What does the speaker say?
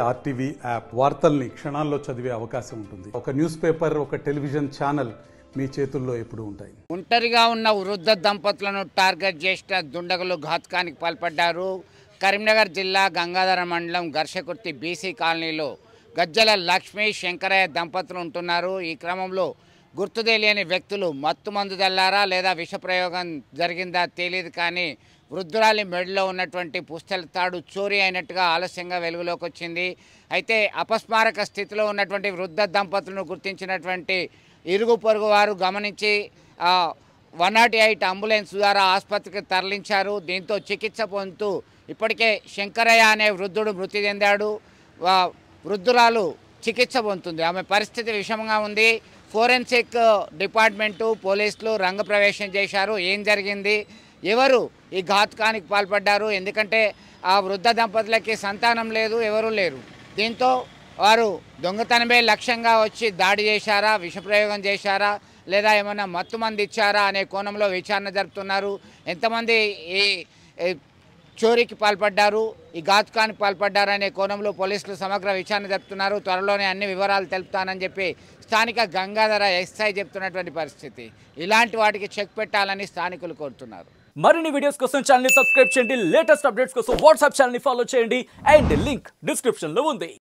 RTV app వార్తల్ని క్షణాల్లో చదివే అవకాశం ఉంటుంది. ఒక న్యూస్ పేపర్, ఒక టెలివిజన్ ఛానల్ మీ చేతుల్లో ఎప్పుడూ ఉంటాయి. ఒంటరిగా ఉన్న వృద్ధ దంపతులను టార్గెట్ చేసిన దుండగులు ఘాతుకానికి పాల్పడ్డారు. కరీంనగర్ జిల్లా గంగాధర మండలం ఘర్షకుర్తి బీసీ కాలనీలో గజ్జల లక్ష్మీ శంకరయ్య దంపతులు ఉంటున్నారు. ఈ క్రమంలో గుర్తు తెలియని వ్యక్తులు మత్తుమందు దల్లారా లేదా విషప్రయోగం జరిగిందా తెలియదు, కానీ వృద్ధురాలి మెడలో ఉన్నటువంటి పుస్తల తాడు చోరీ అయినట్టుగా ఆలస్యంగా వెలుగులోకి వచ్చింది. అయితే అపస్మారక స్థితిలో ఉన్నటువంటి వృద్ధ దంపతులను గుర్తించినటువంటి ఇరుగు పొరుగు వారు గమనించి 108 అంబులెన్స్ ద్వారా ఆసుపత్రికి తరలించారు. దీంతో చికిత్స పొందుతూ ఇప్పటికే శంకరయ్య అనే వృద్ధుడు మృతి చెందాడు. వృద్ధురాలు చికిత్స పొందుతుంది. ఆమె పరిస్థితి విషమంగా ఉంది. ఫోరెన్సిక్ డిపార్ట్మెంటు పోలీసులు రంగప్రవేశం చేశారు. ఏం జరిగింది, ఎవరు ఈ ఘాతుకానికి పాల్పడ్డారు, ఎందుకంటే ఆ వృద్ధ దంపతులకి సంతానం లేదు, ఎవరూ లేరు. దీంతో వారు దొంగతనమే లక్ష్యంగా వచ్చి దాడి చేశారా, విషప్రయోగం చేశారా, లేదా ఏమైనా మత్తుమంది ఇచ్చారా అనే కోణంలో విచారణ జరుపుతున్నారు. ఎంతమంది ఈ చోరీకి పాల్పడ్డారు, ఈ ఘాతుకానికి పాల్పడ్డారు అనే కోణంలో పోలీసులు సమగ్ర విచారణ జరుపుతున్నారు. త్వరలోనే అన్ని వివరాలు తెలుపుతానని చెప్పి స్థానిక గంగాధర ఎస్ఐ చెప్తున్నటువంటి పరిస్థితి. ఇలాంటి వాటికి చెక్ పెట్టాలని స్థానికులు కోరుతున్నారు. మరిన్ని వీడియోస్ కోసం ఛానల్ ని సబ్స్క్రైబ్ చేయండి. లేటెస్ట్ అప్డేట్స్ కోసం వాట్సాప్ ఛానల్ ని ఫాలో చేయండి. అండ్ లింక్ డిస్క్రిప్షన్ లో ఉంది.